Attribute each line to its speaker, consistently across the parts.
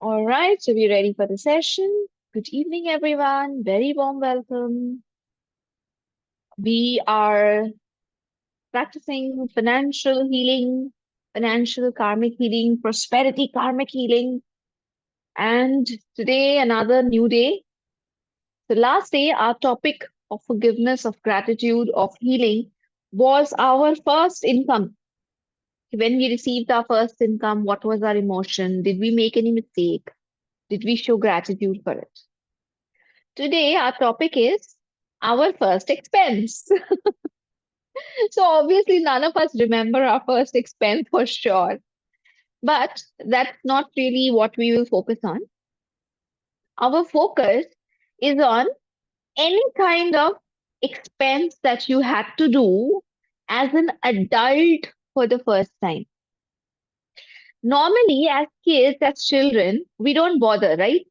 Speaker 1: All right, so we're ready for the session. Good evening, everyone. Very warm welcome. We are practicing financial healing, financial karmic healing, prosperity karmic healing, and today another new day. The last day, our topic of forgiveness, of gratitude, of healing was our first income. When we received our first income, what was our emotion? Did we make any mistake? Did we show gratitude for it? Today, our topic is our first expense. So, obviously, none of us remember our first expense for sure. But that's not really what we will focus on. Our focus is on any kind of expense that you had to do as an adult for the first time. Normally, as kids, as children, we don't bother, right?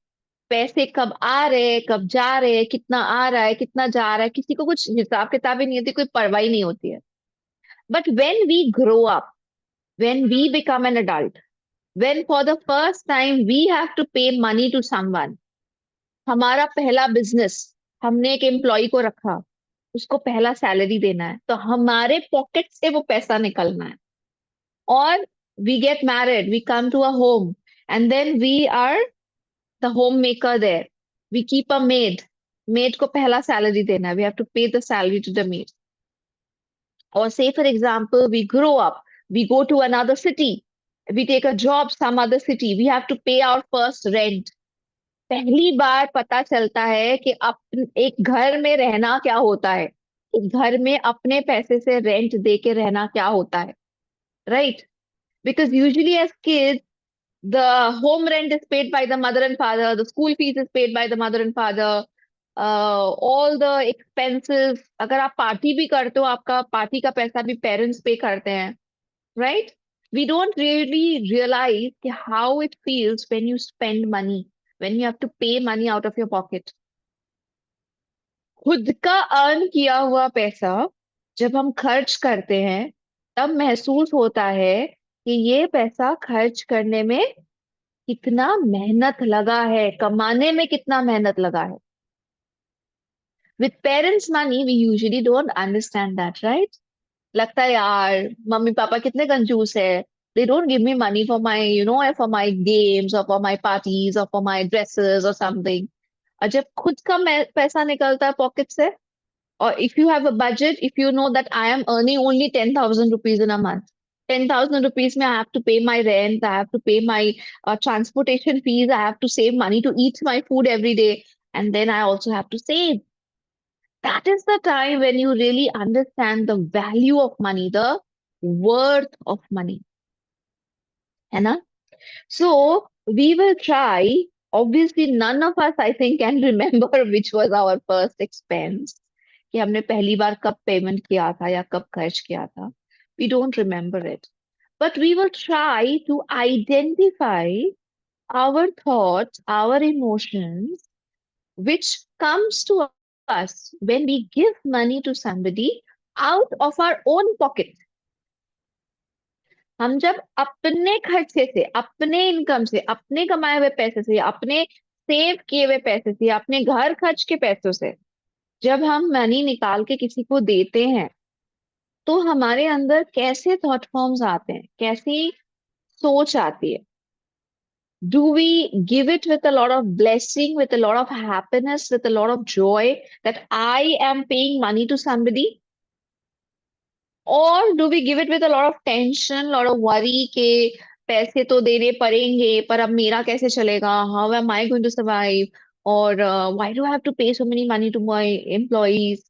Speaker 1: पैसे कब आ रहे कब जा रहे कितना आ रहा है कितना जा रहा है किसी को कुछ हिसाब किताब ही नहीं होती कोई परवाह ही नहीं होती है but when we grow up when we become an adult when for the first time we have to pay money to someone हमारा पहला बिजनेस हमने एक एम्प्लॉय को रखा उसको पहला सैलरी देना है तो हमारे पॉकेट से वो पैसा निकलना है और we get married we come to a home and then we are the homemaker there. We keep a maid. Maid को पहला salary देना है. We have to pay the salary to the maid. Or say, for example, we grow up. We go to another city. We take a job some other city. We have to pay our first rent. पहली बार पता चलता है कि एक घर में रहना क्या होता है. एक घर में अपने पैसे से रेंट दे के रहना क्या होता है. Right? Because usually as kids, the home rent is paid by the mother and father, the school fees is paid by the mother and father, all the expenses, अगर आप पार्टी भी करते हो आपका पार्टी का पैसा भी पेरेंट्स पे करते हैं, right? We don't really realize how it feels when you spend money, when you have to pay money out of your pocket. खुद का अर्न किया हुआ पैसा जब हम खर्च करते हैं तब महसूस होता है कि ये पैसा खर्च करने में कितना मेहनत लगा है कमाने में कितना मेहनत लगा है with parents money we usually don't understand that right लगता है यार मम्मी पापा कितने कंजूस है they don't give me money for my for my games और फॉर माय पार्टीज और फॉर माय ड्रेसेस और समथिंग और जब खुद का पैसा निकलता है पॉकेट से और if you have a budget, if you know that I am earning only 10,000 rupees in a month, 10,000 rupees mein I have to pay my rent, I have to pay my transportation fees, I have to save money to eat my food every day, and then I also have to save. That is the time when you really understand the value of money, the worth of money. है ना? So we will try. Obviously, none of us, I think, can remember which was our first expense. कि हमने पहली बार कब payment किया था या कब खर्च किया था. We don't remember it. But we will try to identify our thoughts, our emotions, which comes to us when we give money to somebody out of our own pocket. हम जब अपने खर्चे से अपने इनकम से अपने कमाए हुए पैसे से अपने सेव किए हुए पैसे से अपने घर खर्च के पैसों से जब हम मनी निकाल के किसी को देते हैं तो हमारे अंदर कैसे थॉट फॉर्म्स आते हैं कैसी सोच आती है do we give it with a lot of blessing with a lot of happiness with a lot of joy that I am paying money to somebody or do we give it with a lot of tension lot of worry के पैसे तो देने पड़ेंगे पर अब मेरा कैसे चलेगा how am I going to survive or why do I have to pay so many money to my employees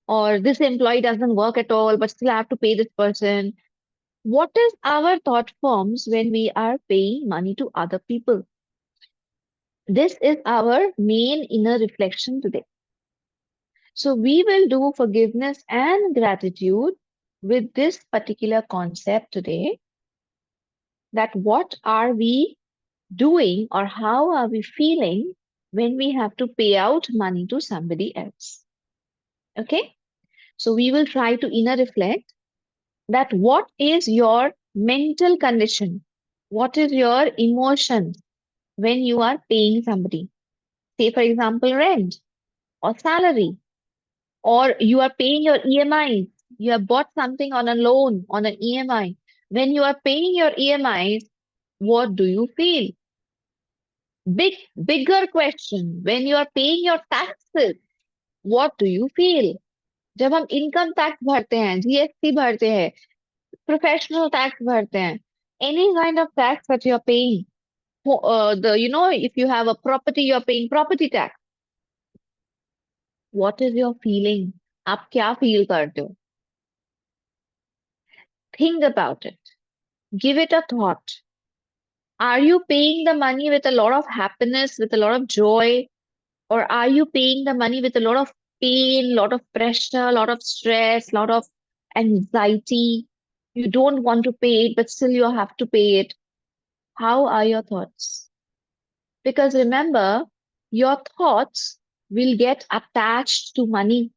Speaker 1: or this employee doesn't work at all but still I have to pay this person. What is our thought forms when we are paying money to other people? This is our main inner reflection today. So we will do forgiveness and gratitude with this particular concept today, that what are we doing or how are we feeling when we have to pay out money to somebody else. Okay? So we will try to inner reflect that what is your mental condition? What is your emotion when you are paying somebody. Say, for example, rent or salary, or you are paying your EMIs. You have bought something on a loan, on an EMI. When you are paying your EMIs, what do you feel? Bigger question. When you are paying your taxes, what do you feel? जब हम income tax भरते हैं, GST भरते हैं, professional tax भरते हैं, any kind of tax that you are paying, if you have a property, you are paying property tax. What is your feeling? आप क्या feel करते हो? Think about it. Give it a thought. Are you paying the money with a lot of happiness, with a lot of joy, or are you paying the money with a lot of pain, lot of pressure, lot of stress, lot of anxiety? You don't want to pay it, but still you have to pay it. How are your thoughts? Because remember, your thoughts will get attached to money.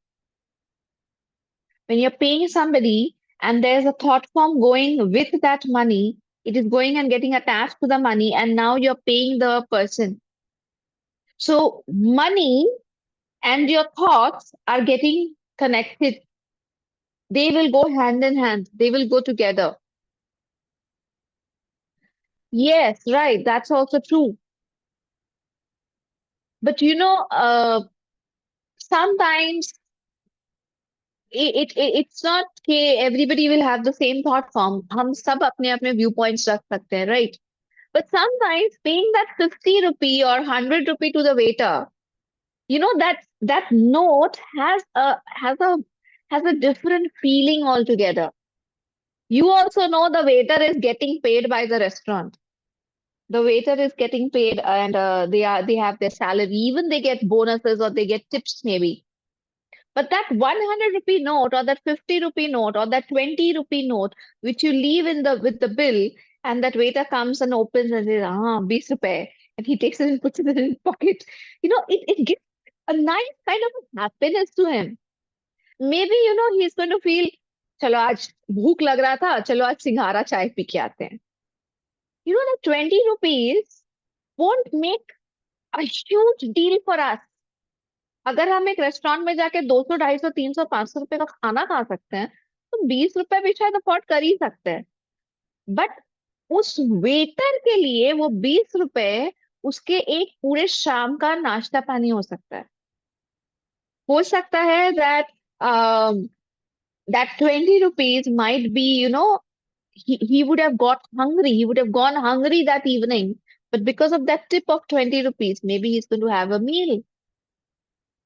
Speaker 1: When you're paying somebody and there's a thought form going with that money, it is going and getting attached to the money, and now you're paying the person. So, money and your thoughts are getting connected. They will go hand in hand, they will go together. Yes, right, that's also true. But sometimes it's not कि everybody will have the same thought form. हम सब अपने अपने viewpoints रख सकते हैं, right? But sometimes paying that 50 rupee or 100 rupee to the waiter, that note has a different feeling altogether. You also know the waiter is getting paid by the restaurant. The waiter is getting paid, and they have their salary. Even they get bonuses or they get tips maybe. But that 100 rupee note or that 50 rupee note or that 20 rupee note, which you leave in the with the bill, and that waiter comes and opens and says, 20 rupees, and he takes it and puts it in his pocket. It gives a nice kind of happiness to him. Maybe, he's going to feel, चलो आज भूख लग रहा था, चलो आज सिंघारा चाय पी के आते हैं. The 20 rupees won't make a huge deal for us. अगर हम एक रेस्टोरेंट में जाके 200, 250, 300, 500 रुपए का खाना खा सकते हैं, तो 20 रुपए भी शायद अफोर्ड कर ही सकते हैं. बट उस वेटर के लिए वो 20 रुपए उसके एक पूरे शाम का नाश्ता पानी हो सकता है. हो सकता है that 20 rupees might be, he would have got hungry. He would have gone hungry that evening. But because of that tip of 20 rupees, maybe he's going to have a meal.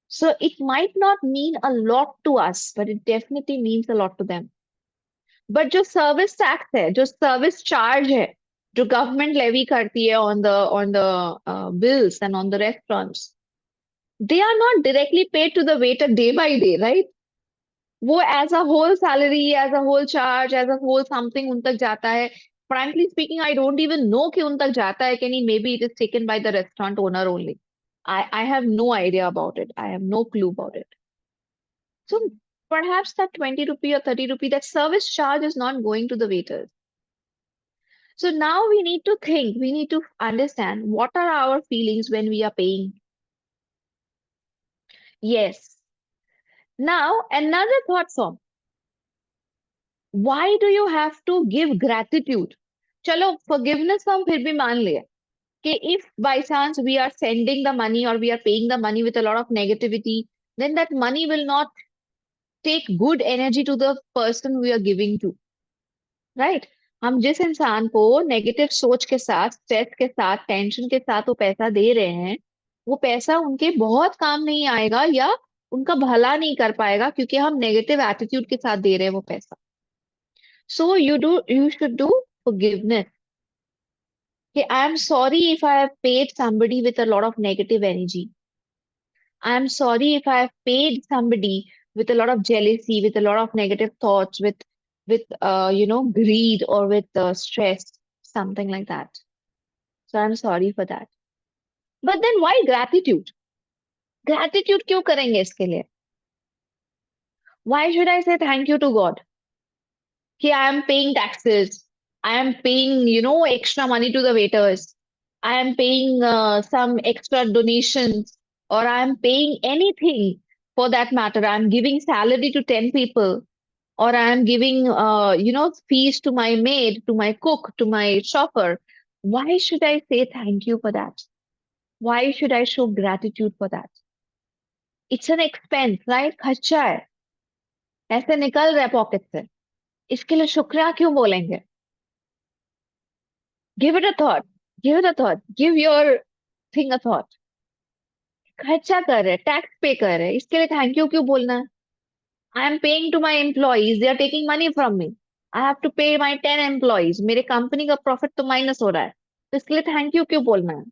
Speaker 1: So it might not mean a lot to us, but it definitely means a lot to them. But जो service tax है, जो service charge है, जो government levy करती है on the bills and on the restaurants, they are not directly paid to the waiter day by day, right? वो as a whole salary, as a whole charge, as a whole something उन तक जाता है. Frankly speaking, I don't even know कि उन तक जाता है कि नहीं. Maybe it is taken by the restaurant owner only. I have no idea about it. I have no clue about it. So perhaps that 20 rupee or 30 rupee, that service charge is not going to the waiters. So now we need to think, we need to understand what are our feelings when we are paying. Yes. Now, another thought form. Why do you have to give gratitude? चलो forgiveness हम फिर भी मान लिए कि if by chance we are sending the money or we are paying the money with a lot of negativity, then that money will not take good energy to the person we are giving to, right? हम जिस इंसान को negative सोच के साथ, stress के साथ, tension के साथ वो पैसा दे रहे हैं, वो पैसा उनके बहुत काम नहीं आएगा या उनका भला नहीं कर पाएगा क्योंकि हम नेगेटिव एटीट्यूड के साथ दे रहे हैं वो पैसा. So you should do forgiveness. Okay, I'm sorry if I have paid somebody with a lot of negative energy. I'm sorry if I have paid somebody with a lot of jealousy, with a lot of negative thoughts, with greed or with stress, something like that. So I'm sorry for that. But then why gratitude? Gratitude क्यों करेंगे इसके लिए? Why should I say thank you to God? कि I am paying taxes. I am paying, extra money to the waiters. I am paying some extra donations, or I am paying anything for that matter. I'm giving salary to 10 people, or I am giving, fees to my maid, to my cook, to my chauffeur. Why should I say thank you for that? Why should I show gratitude for that? It's an expense, right? खर्चा है, ऐसे निकल रहा है pocket से, इसके लिए शुक्रिया क्यों बोलेंगे? Give it a thought. Give it a thought. Give your thing a thought. खर्चा कर रहे, टैक्स पे कर रहे, इसके लिए थैंक यू क्यों बोलना है? I am paying to my employees, they are taking money from me, I have to pay my 10 employees, मेरे कंपनी का प्रॉफिट तो माइनस हो रहा है, तो इसके लिए थैंक यू क्यों बोलना है?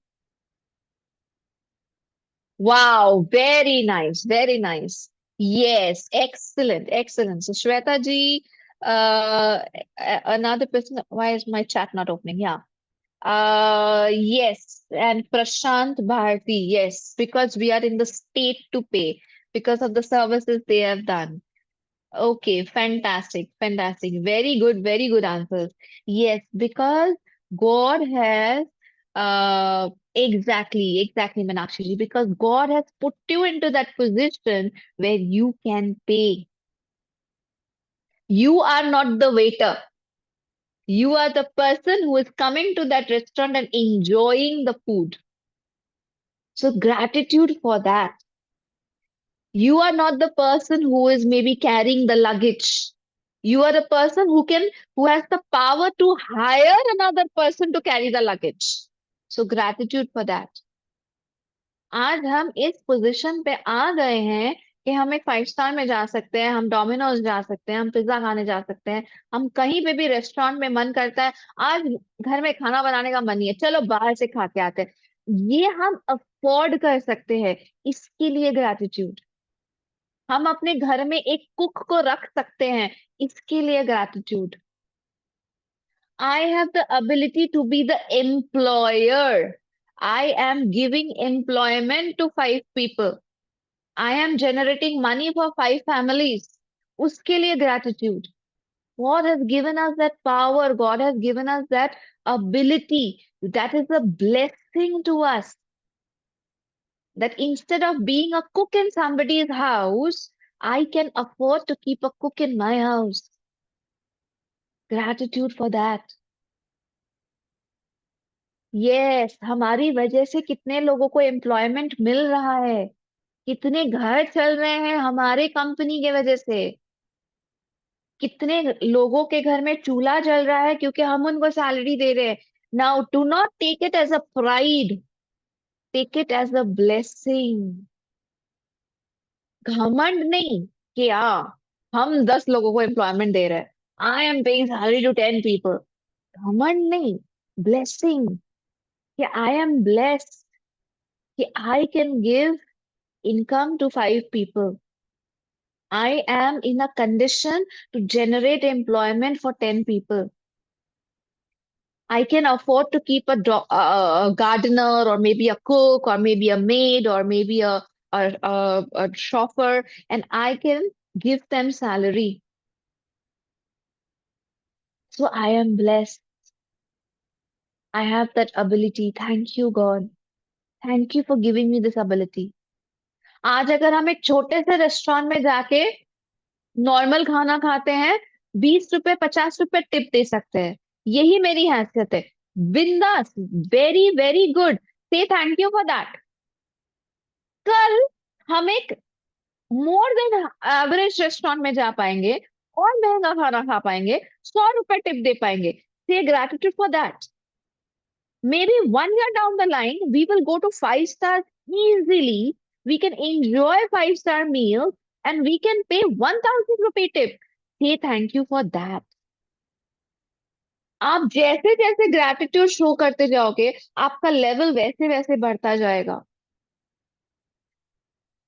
Speaker 1: Wow, very nice, very nice. Yes, excellent, excellent. So Shweta ji, another person. Why is my chat not opening? Yeah. Yes, and Prashant Bharti, yes, because we are in the state to pay because of the services they have done. Okay, fantastic, fantastic. Very good answers. Yes, because God has exactly, Meenakshi ji, because God has put you into that position where you can pay. You are not the waiter. You are the person who is coming to that restaurant and enjoying the food. So gratitude for that. You are not the person who is maybe carrying the luggage. You are the person who has the power to hire another person to carry the luggage. So gratitude for that. आज हम इस position पे आ गए हैं कि हम एक 5 star में जा सकते हैं, हम डोमिनोज जा सकते हैं, हम पिज्जा खाने जा सकते हैं, हम कहीं पे भी रेस्टोरेंट में मन करता है, आज घर में खाना बनाने का मन नहीं है, चलो बाहर से खा के आते हैं, ये हम अफोर्ड कर सकते हैं. इसके लिए ग्रैटिट्यूड. हम अपने घर में एक कुक को रख सकते हैं, इसके लिए gratitude. I have the ability to be the employer. I am giving employment to 5 people. I am generating money for 5 families. उसके लिए gratitude. God has given us that power. God has given us that ability. That is a blessing to us. That instead of being a cook in somebody's house, I can afford to keep a cook in my house. Gratitude for that. Yes, हमारी वजह से कितने लोगों को employment मिल रहा है, कितने घर चल रहे हैं हमारे कंपनी के वजह से, कितने लोगों के घर में चूल्हा जल रहा है क्योंकि हम उनको सैलरी दे रहे हैं. Now do not take it as a pride, take it as a blessing. घमंड नहीं कि हम 10 लोगों को एम्प्लॉयमेंट दे रहे हैं, I am paying salary to 10 people. घमंड नहीं, ब्लेसिंग, कि आई एम ब्लेस्ड, कि I can give income to 5 people. I am in a condition to generate employment for 10 people. I can afford to keep a gardener, or maybe a cook, or maybe a maid, or maybe a chauffeur, and I can give them salary. So I am blessed. I have that ability. Thank you, God. Thank you for giving me this ability. आज अगर हम एक छोटे से restaurant में जाके normal खाना खाते हैं, 20 रुपए 50 रुपए टिप दे सकते हैं, यही मेरी हैसियत है. बिंदास, वेरी वेरी गुड, से थैंक यू फॉर दैट. कल हम एक मोर देन एवरेज रेस्टोरेंट में जा पाएंगे और महंगा खाना खा पाएंगे, 100 रुपए टिप दे पाएंगे, से gratitude for that. Maybe 1 year down the line, we will go to 5 stars easily. We can enjoy 5 star meals and we can pay 1,000 rupee tip. Say thank you for that. आप जैसे जैसे gratitude show करते जाओगे, आपका level वैसे वैसे बढ़ता जाएगा.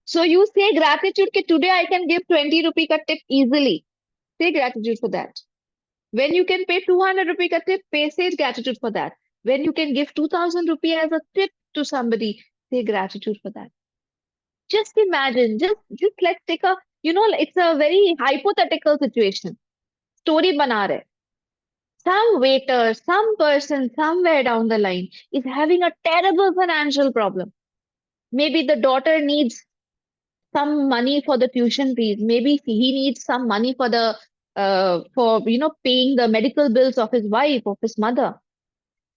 Speaker 1: So you say gratitude कि today I can give 20 rupee का tip easily. Say gratitude for that. When you can pay 200 rupee ka tip, say gratitude for that. When you can give 2,000 rupee as a tip to somebody, say gratitude for that. Just imagine, just let's take a, it's a very hypothetical situation. Story बना रहे. Some waiter, some person somewhere down the line is having a terrible financial problem. Maybe the daughter needs some money for the tuition fees. Maybe he needs some money for the for paying the medical bills of his wife, of his mother.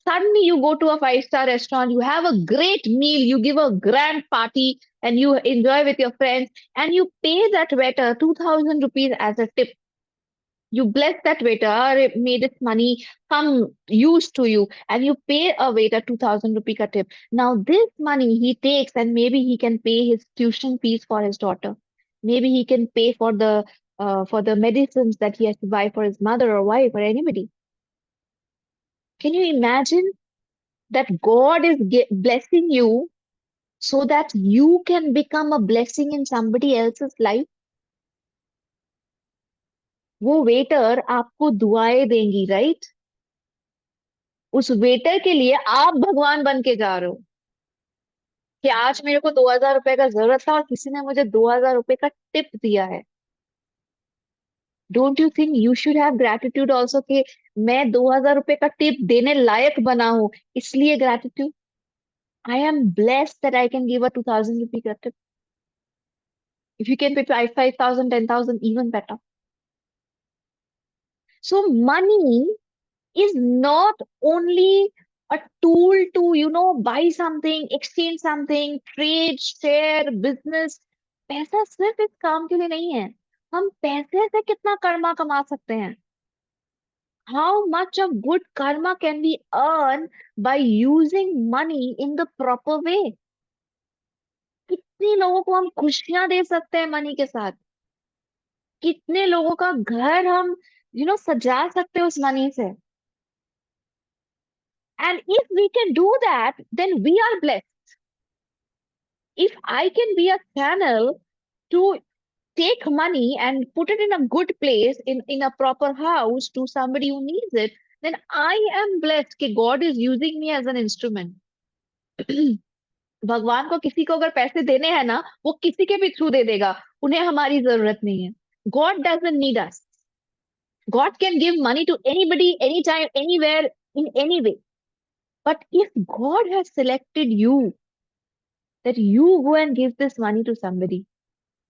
Speaker 1: Suddenly you go to a five-star restaurant, you have a great meal, you give a grand party, and you enjoy with your friends, and you pay that waiter 2,000 rupees as a tip. You bless that waiter, may this money come used to you, and you pay a waiter 2,000 rupee ka tip. Now this money he takes, and maybe he can pay his tuition fees for his daughter. Maybe he can pay for the medicines that he has to buy for his mother or wife or anybody. Can you imagine that God is blessing you so that you can become a blessing in somebody else's life? वो waiter आपको दुआएं देंगी, right? उस waiter के लिए आप भगवान बन के जा रहे हो कि आज मेरे को 2,000 रुपए का जरूरत था और किसी ने मुझे 2,000 रुपए का टिप दिया है. Don't you think you should have gratitude also कि मैं 2,000 रुपए का टिप देने लायक बना हूं, इसलिए gratitude. I am blessed that I can give a 2,000 रुपए का tip. If you can pay 5,000, 10,000, even better. So money is not only a tool to, buy something, exchange something, trade, share, business. पैसा सिर्फ इस काम के लिए नहीं है. हम पैसे से कितना कर्मा कमा सकते हैं? How much of good karma can we earn by using money in the proper way? कितने लोगों को हम खुशियां दे सकते हैं मनी के साथ? कितने लोगों का घर हम सजा सकते हैं उस मनी से? And if we can do that, then we are blessed. If I can be a channel to take money and put it in a good place, in a proper house to somebody who needs it, then I am blessed कि God is using me as an instrument. भगवान को किसी को अगर पैसे देने हैं ना, वो किसी के भी थ्रू दे देगा. उन्हें हमारी जरूरत नहीं है. God doesn't need us. God can give money to anybody, anytime, anywhere, in any way. But if God has selected you, that you go and give this money to somebody,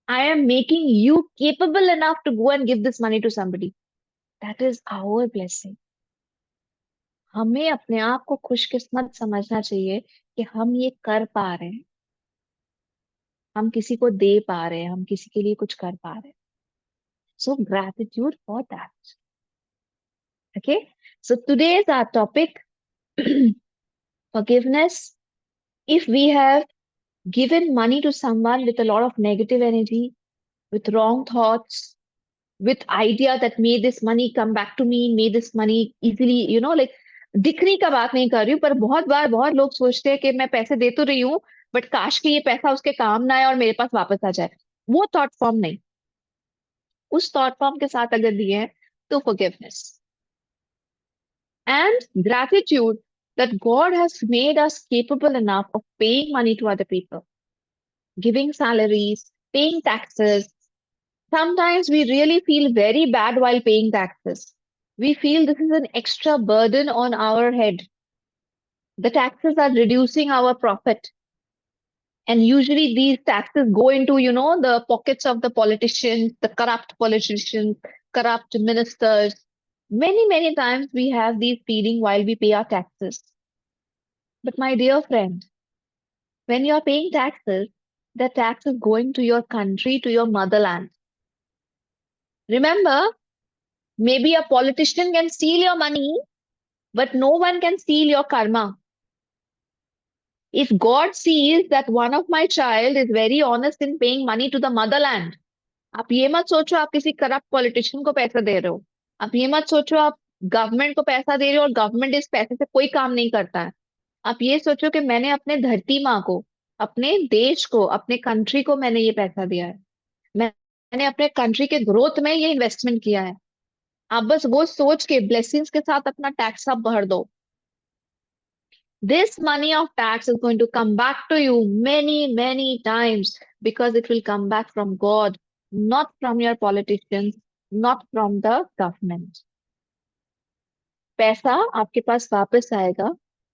Speaker 1: I am making you capable enough to go and give this money to somebody. That is our blessing. हमें अपने आप को खुशकिस्मत समझना चाहिए कि हम ये कर पा रहे हैं, हम किसी को दे पा रहे हैं, हम किसी के लिए कुछ कर पा रहे हैं. So gratitude for that. Okay. So today is our topic, forgiveness. If we have given money to someone with a lot of negative energy, with wrong thoughts, with idea that may this money come back to me, may this money easily, like दिखने का बात नहीं कर रही हूँ, पर बहुत बार बहुत लोग सोचते हैं कि मैं पैसे दे तो रही हूँ, बट काश कि ये पैसा उसके काम ना आए और मेरे पास वापस आ जाए. वो थॉट फॉर्म नहीं. उस थॉट फॉर्म के साथ अगर दिए हैं तो forgiveness and gratitude that God has made us capable enough of paying money to other people, giving salaries, paying taxes. Sometimes we really feel very bad while paying taxes. We feel this is an extra burden on our head. The taxes are reducing our profit. And usually these taxes go into, the pockets of the politicians, the corrupt politicians, corrupt ministers. Many, many times we have these feeling while we pay our taxes. But my dear friend, when you're paying taxes, the tax is going to your country, to your motherland. Remember, maybe a politician can steal your money, but no one can steal your karma. If God sees that one of my child is very honest in paying money to the motherland, आप ये मत सोचो आप किसी corrupt politician को पैसा दे रहे हो. आप ये मत सोचो आप गवर्नमेंट को पैसा दे रहे हो और गवर्नमेंट इस पैसे से कोई काम नहीं करता है. आप ये सोचो कि मैंने अपने धरती माँ को, अपने देश को, अपने कंट्री को मैंने ये पैसा दिया है. मैंने अपने कंट्री के ग्रोथ में ये इन्वेस्टमेंट किया है. आप बस वो सोच के ब्लेसिंग्स के साथ अपना टैक्स आप भर दो. This money of tax is going to come back to you many, many times because it will come back from God, not from your politicians, not from the government. पैसा आपके पास वापस आएगा,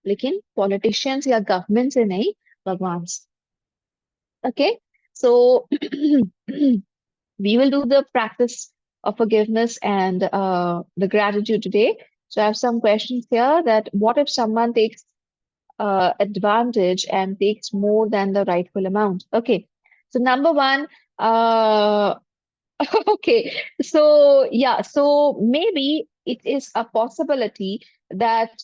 Speaker 1: लेकिन पॉलिटिशियंस या government से नहीं, भगवान से। Okay, so we will do the practice of forgiveness and the gratitude today. So I have some questions here that what if someone takes advantage and takes more than the rightful amount? Okay. So number one, uh, okay. So yeah, so maybe it is a possibility that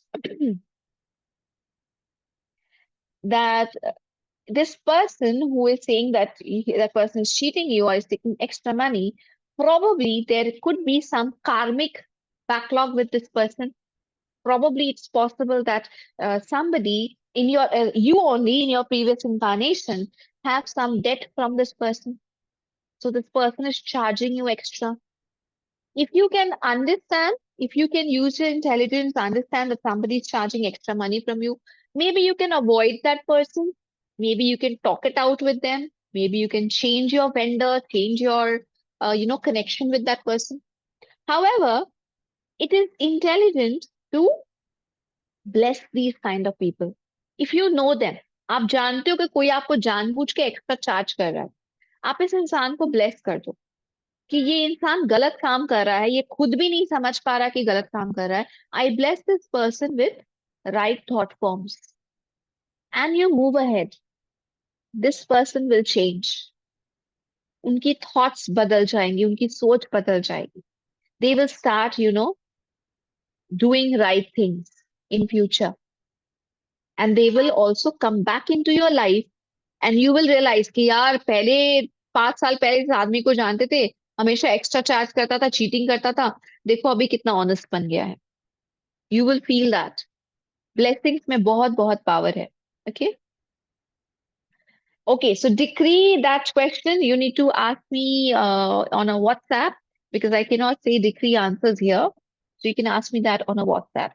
Speaker 1: that this person who is saying that that person is cheating you or is taking extra money, probably there could be some karmic backlog with this person. Probably it's possible that somebody in your you only in your previous incarnation have some debt from this person. So this person is charging you extra. If you can understand, if you can use your intelligence, understand that somebody is charging extra money from you, maybe you can avoid that person. Maybe you can talk it out with them. Maybe you can change your vendor, change your, connection with that person. However, it is intelligent to bless these kind of people. If you know them, आप जानते हो कि कोई आपको जानबूझ के extra charge कर रहा है, आप इस इंसान को ब्लेस कर दो कि ये इंसान गलत काम कर रहा है, ये खुद भी नहीं समझ पा रहा कि गलत काम कर रहा है. I bless this person with right thought forms and you move ahead. This person will change. उनकी थॉट्स बदल जाएंगी, उनकी सोच बदल जाएगी. They will start doing right things in future and they will also come back in to your life and you will realise कि यार पहले 5 साल पहले इस आदमी को जानते थे, हमेशा एक्स्ट्रा चार्ज करता था, चीटिंग करता था, देखो अभी कितना ऑनेस्ट बन गया है. You will feel that. Blessings में बहुत बहुत power है. Okay? Okay, so decree that question. You need to ask me on a WhatsApp because I cannot say decree answers here. So you can ask me that on a WhatsApp.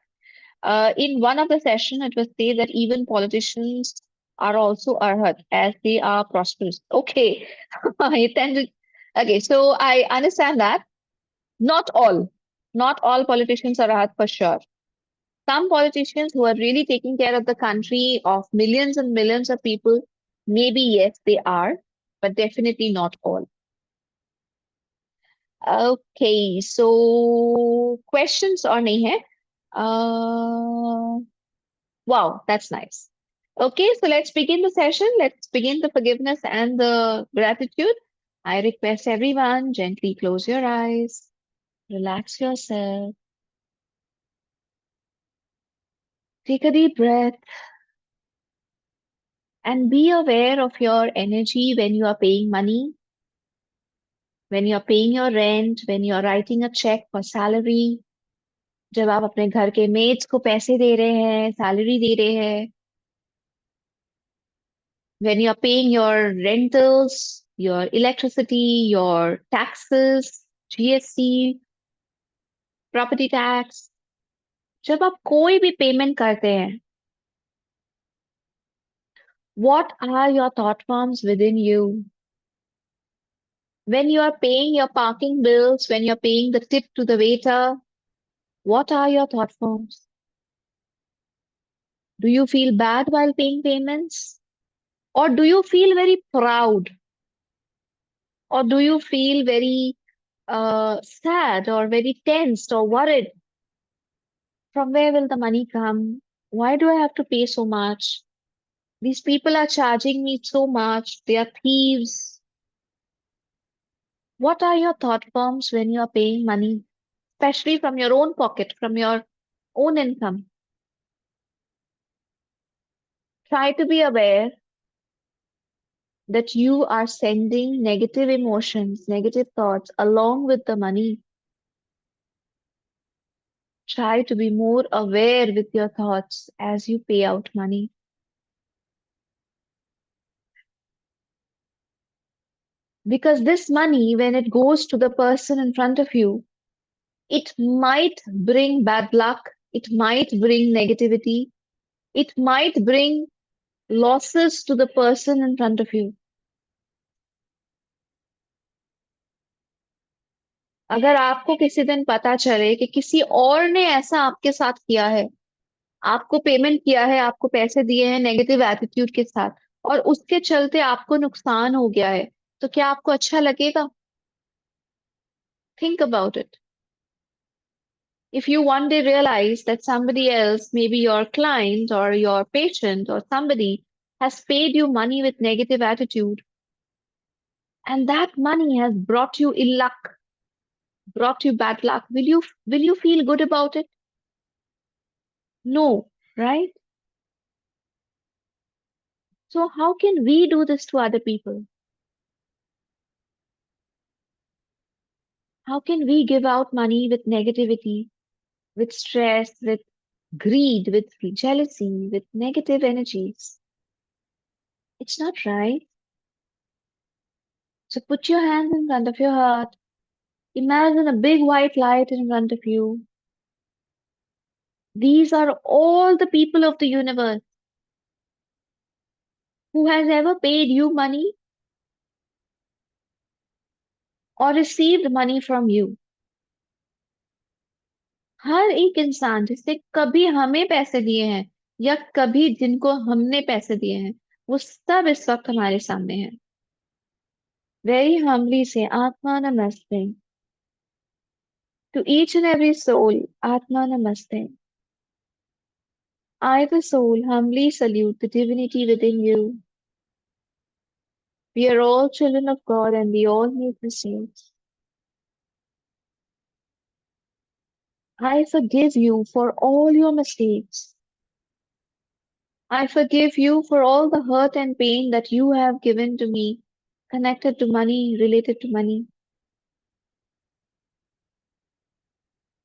Speaker 1: In one of the session, it was said that even politicians are also arhat as they are prosperous. Okay, I tended. Okay, so I understand that not all, not all politicians are arhat for sure. Some politicians who are really taking care of the country of millions and millions of people, maybe yes, they are, but definitely not all. Okay, so questions or nahi hai? Wow, that's nice. Okay, so let's begin the session. Let's begin the forgiveness and the gratitude. I request everyone gently close your eyes, relax yourself, take a deep breath, and be aware of your energy when you are paying money, when you're paying your rent, when you're writing a check for salary, जब आप अपने घर के maids को पैसे दे रहे हैं, salary दे रहे हैं, when you're paying your rentals, your electricity, your taxes, GST, property tax, जब आप कोई भी पेमेंट करते हैं, what are your thought forms within you? When you are paying your parking bills, when you're paying the tip to the waiter, what are your thought forms? Do you feel bad while paying payments? Or do you feel very proud? Or do you feel very sad or very tensed or worried? From where will the money come? Why do I have to pay so much? These people are charging me so much. They are thieves. What are your thought forms when you are paying money, especially from your own pocket, from your own income? Try to be aware that you are sending negative emotions, negative thoughts along with the money. Try to be more aware with your thoughts as you pay out money. Because this money, when it goes to the person in front of you, it might bring bad luck, it might bring negativity, it might bring losses to the person in front of you. अगर आपको किसी दिन पता चले कि किसी और ने ऐसा आपके साथ किया है, आपको पेमेंट किया है, आपको पैसे दिए हैं नेगेटिव एटीट्यूड के साथ, और उसके चलते आपको नुकसान हो गया है, तो क्या आपको अच्छा लगेगा? Think about it. If you one day realize that somebody else, maybe your client or your patient or somebody, has paid you money with negative attitude, and that money has brought you ill luck, brought you bad luck, will you feel good about it? No, right? So how can we do this to other people? How can we give out money with negativity, with stress, with greed, with jealousy, with negative energies? It's not right. So put your hands in front of your heart. Imagine a big white light in front of you. These are all the people of the universe who has ever paid you money or received money from you. हर एक इंसान जिसने कभी हमें पैसे दिए हैं या कभी जिनको हमने पैसे दिए हैं, वो सब इस वक्त हमारे सामने हैं. Very humbly say Atma Namaste to each and every soul. Atma Namaste. I, the soul, humbly salute the divinity within you. We are all children of God and we all make mistakes. I forgive you for all your mistakes. I forgive you for all the hurt and pain that you have given to me, connected to money, related to money.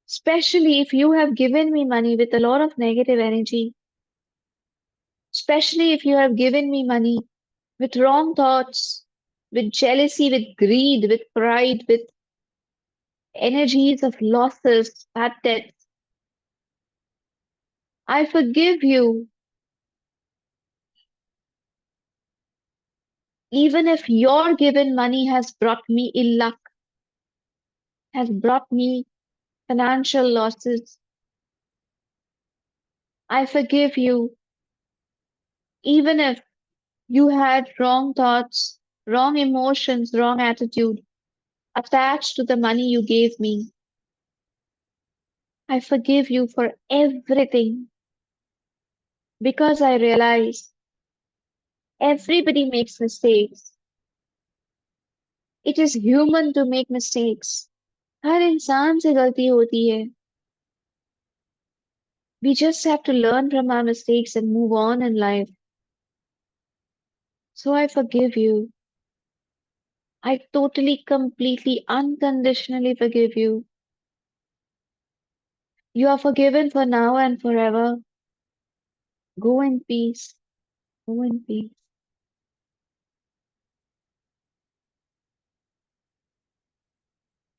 Speaker 1: Especially if you have given me money with a lot of negative energy. Especially if you have given me money with wrong thoughts, with jealousy, with greed, with pride, with energies of losses, bad debts. I forgive you, even if your given money has brought me ill luck, has brought me financial losses. I forgive you, even if you had wrong thoughts, wrong emotions, wrong attitude attached to the money you gave me. I forgive you for everything because I realize everybody makes mistakes. It is human to make mistakes. हर इंसान से गलती होती है. We just have to learn from our mistakes and move on in life. So I forgive you. I totally, completely, unconditionally forgive you. You are forgiven for now and forever. Go in peace. Go in peace.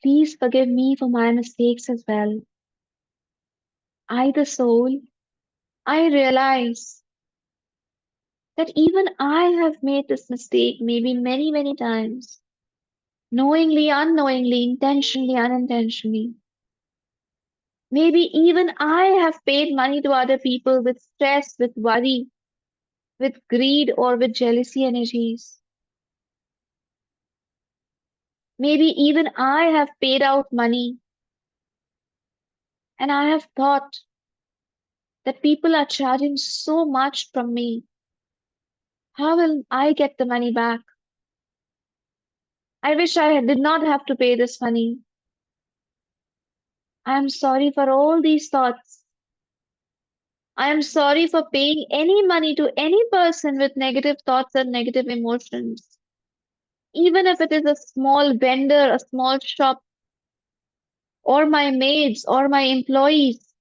Speaker 1: Please forgive me for my mistakes as well. I, the soul, I realize that even I have made this mistake maybe many, many times. Knowingly, unknowingly, intentionally, unintentionally. Maybe even I have paid money to other people with stress, with worry, with greed, or with jealousy energies. Maybe even I have paid out money and I have thought that people are charging so much from me. How will I get the money back? I wish I did not have to pay this money. I am sorry for all these thoughts. I am sorry for paying any money to any person with negative thoughts and negative emotions. Even if it is a small vendor, a small shop, or my maids, or my employees,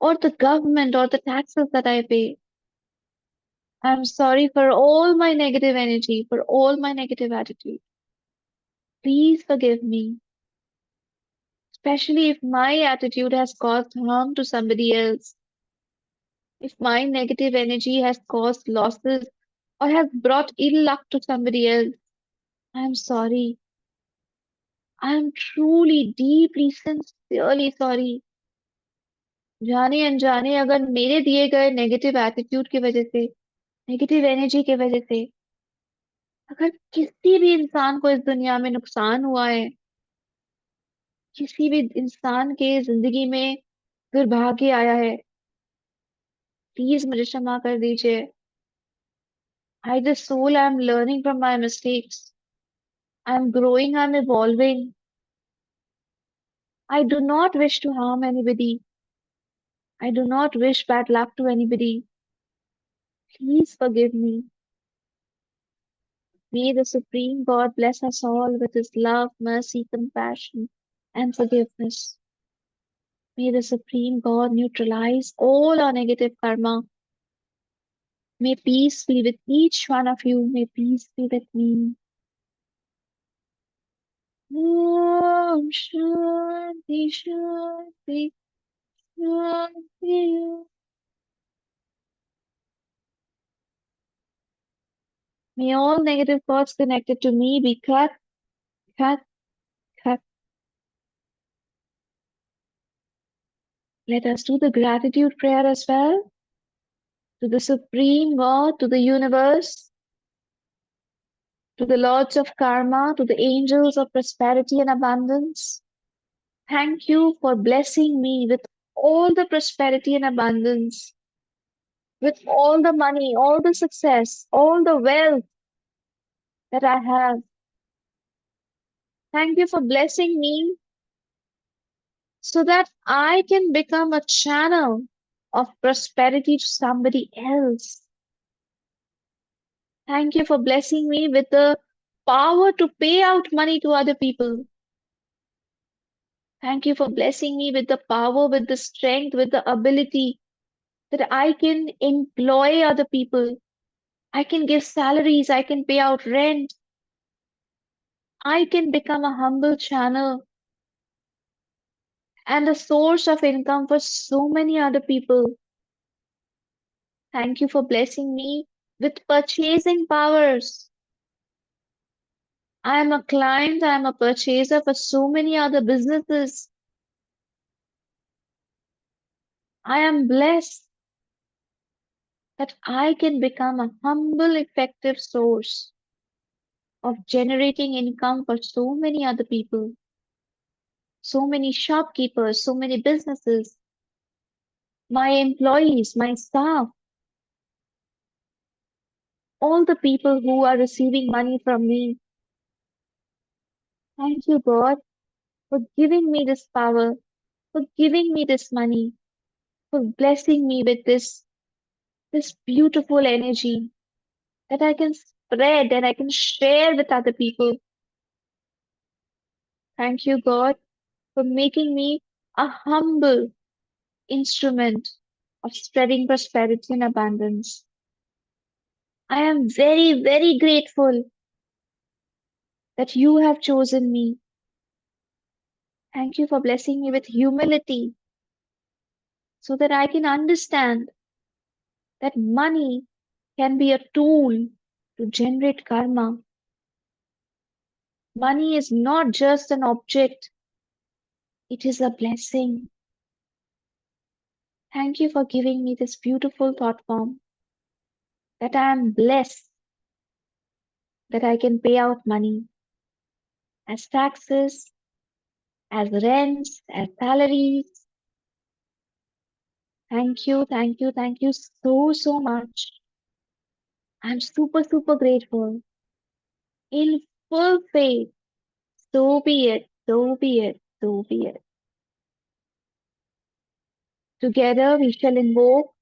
Speaker 1: or the government, or the taxes that I pay. I'm sorry for all my negative energy, for all my negative attitude. Please forgive me, especially if my attitude has caused harm to somebody else, if my negative energy has caused losses or has brought ill luck to somebody else. I'm sorry. I am truly, deeply, sincerely sorry. जाने अनजाने अगर मेरे दिए गए negative attitude की वजह से, negative energy की वजह से अगर किसी भी इंसान को इस दुनिया में नुकसान हुआ है, किसी भी इंसान के जिंदगी में दुर्भाग्य आया है, प्लीज मुझे क्षमा कर दीजिए. I, the soul, I am learning from my mistakes. I am growing, I am evolving. I do not wish to harm anybody. I do not wish bad luck to anybody. Please forgive me. May the Supreme God bless us all with His love, mercy, compassion, and forgiveness. May the Supreme God neutralize all our negative karma. May peace be with each one of you. May peace be with me. Om Shanti Shanti Shanti. May all negative thoughts connected to me be cut, cut, cut. Let us do the gratitude prayer as well to the Supreme God, to the universe, to the Lords of Karma, to the angels of prosperity and abundance. Thank you for blessing me with all the prosperity and abundance, with all the money, all the success, all the wealth that I have. Thank you for blessing me so that I can become a channel of prosperity to somebody else. Thank you for blessing me with the power to pay out money to other people. Thank you for blessing me with the power, with the strength, with the ability that I can employ other people. I can give salaries, I can pay out rent. I can become a humble channel and a source of income for so many other people. Thank you for blessing me with purchasing powers. I am a client, I am a purchaser for so many other businesses. I am blessed that I can become a humble, effective source of generating income for so many other people, so many shopkeepers, so many businesses, my employees, my staff, all the people who are receiving money from me. Thank you, God, for giving me this power, for giving me this money, for blessing me with this beautiful energy that I can spread and I can share with other people. Thank you, God, for making me a humble instrument of spreading prosperity and abundance. I am very, very grateful that you have chosen me. Thank you for blessing me with humility so that I can understand that money can be a tool to generate karma. Money is not just an object, it is a blessing. Thank you for giving me this beautiful thought form that I am blessed that I can pay out money as taxes, as rents, as salaries. Thank you, thank you, thank you so, so much. I'm super, super grateful. In full faith, so be it, so be it, so be it. Together we shall invoke.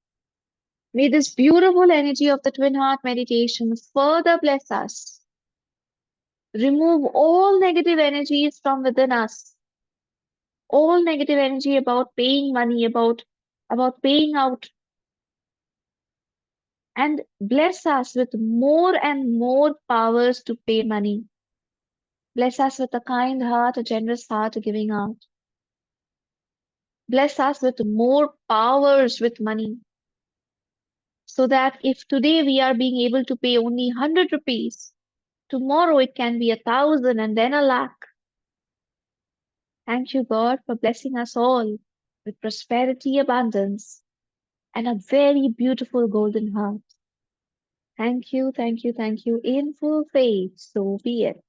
Speaker 1: May this beautiful energy of the Twin Heart meditation further bless us. Remove all negative energies from within us. All negative energy about paying money, about paying out, and bless us with more and more powers to pay money. Bless us with a kind heart, a generous heart giving out. Bless us with more powers with money. So that if today we are being able to pay only 100 rupees, tomorrow it can be 1,000 and then 1 lakh. Thank you, God, for blessing us all with prosperity, abundance, and a very beautiful golden heart. Thank you, thank you, thank you, in full faith. So be it.